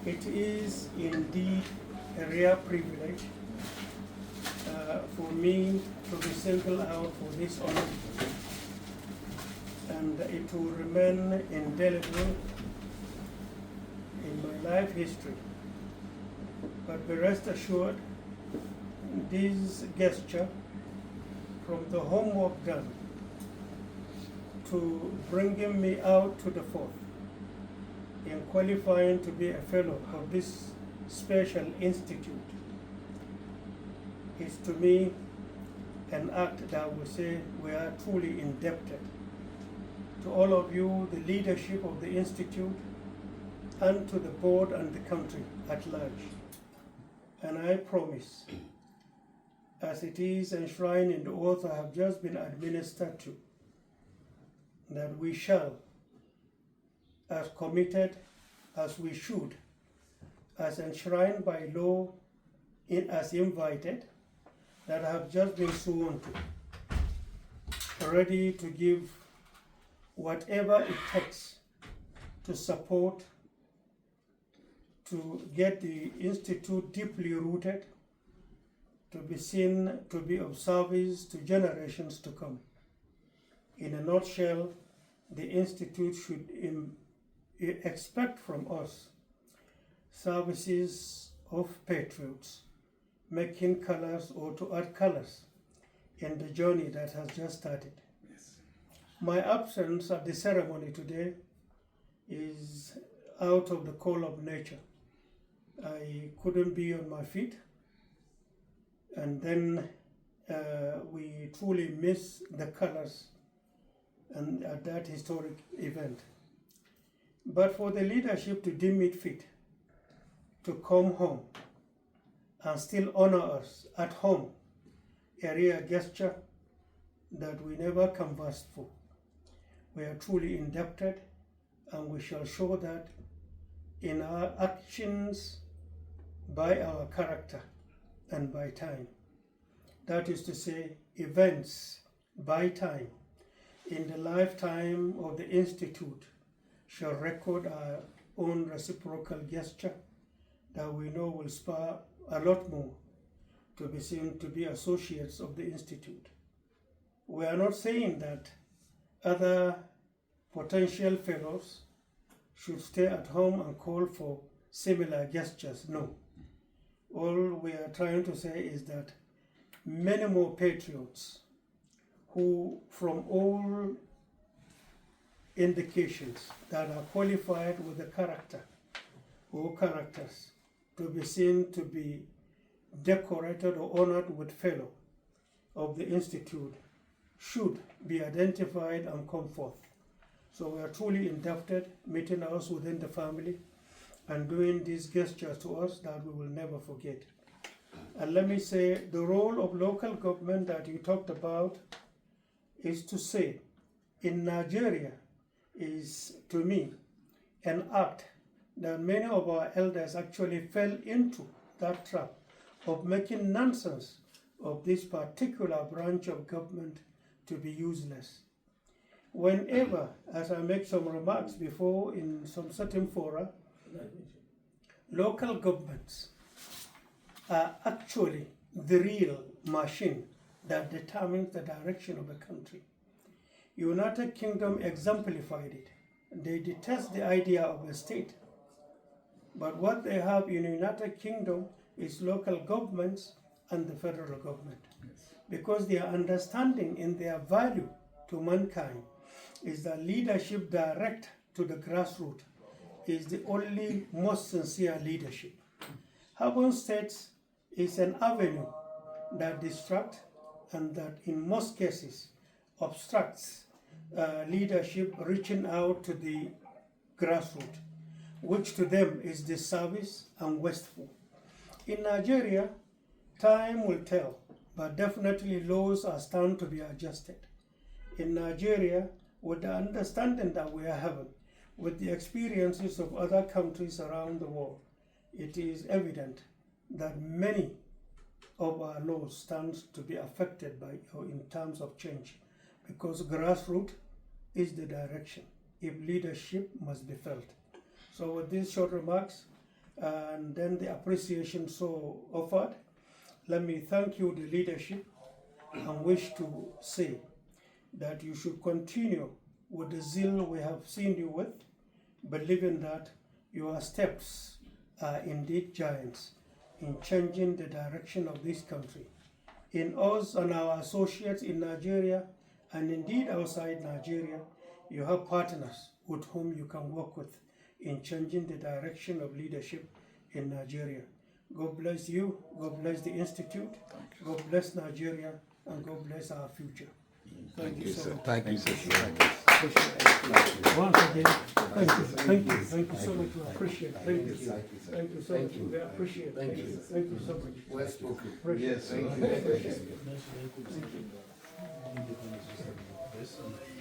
It is indeed a rare privilege for me to be singled out for this honor, and it will remain indelible in my life history. But be rest assured, this gesture, from the homework done to bringing me out to the fore in qualifying to be a fellow of this special institute, is to me an act that I would say we are truly indebted to all of you, the leadership of the institute, and to the board and the country at large. And I promise, as it is enshrined in the oath I have just been administered to, that we shall, as committed as we should, as enshrined by law, as invited, that I have just been sworn to, ready to give whatever it takes to support, to get the institute deeply rooted, to be seen to be of service to generations to come. In a nutshell, the institute should expect from us services of patriots, making colors or to add colors in the journey that has just started. Yes. My absence at the ceremony today is out of the call of nature. I couldn't be on my feet, and then we truly miss the colors and at that historic event. But for the leadership to deem it fit to come home and still honor us at home, a rare gesture that we never canvassed for. We are truly indebted, and we shall show that in our actions, by our character, and by time. That is to say, events by time in the lifetime of the Institute shall record our own reciprocal gesture that we know will spur a lot more to be seen to be associates of the Institute. We are not saying that other potential fellows should stay at home and call for similar gestures. No. All we are trying to say is that many more patriots who, from all indications, that are qualified with the character or characters to be seen to be decorated or honored with fellow of the Institute should be identified and come forth. So we are truly indebted, meeting us within the family and doing these gestures to us that we will never forget. And let me say, the role of local government that you talked about is to say, in Nigeria, is to me an act that many of our elders actually fell into that trap of making nonsense of this particular branch of government to be useless. Whenever, as I make some remarks before in some certain fora, local governments are actually the real machine that determines the direction of a country. United Kingdom exemplified it. They detest the idea of a state. But what they have in United Kingdom is local governments and the federal government. Yes. Because their understanding in their value to mankind is that leadership direct to the grassroots is the only most sincere leadership. Having states is an avenue that distracts and that in most cases obstructs leadership reaching out to the grassroots, which to them is disservice and wasteful. In Nigeria, time will tell, but definitely laws are starting to be adjusted. In Nigeria, with the understanding that we are having, with the experiences of other countries around the world, it is evident that many of our laws stand to be affected by in terms of change, because grassroots is the direction if leadership must be felt. So with these short remarks, and then the appreciation so offered. Let me thank you, the leadership, and wish to say that you should continue with the zeal we have seen you with, believing that your steps are indeed giants in changing the direction of this country. In us and our associates in Nigeria, and indeed outside Nigeria, you have partners with whom you can work with in changing the direction of leadership in Nigeria. God bless you, God bless the Institute, God bless Nigeria, and God bless our future. Thank you so much. Thank you, sir. Once again, thank you so much. We appreciate it. Thank you so much. We appreciate it. Thank you so much. Well spoken. Appreciate it. Yes, thank you. Thank you.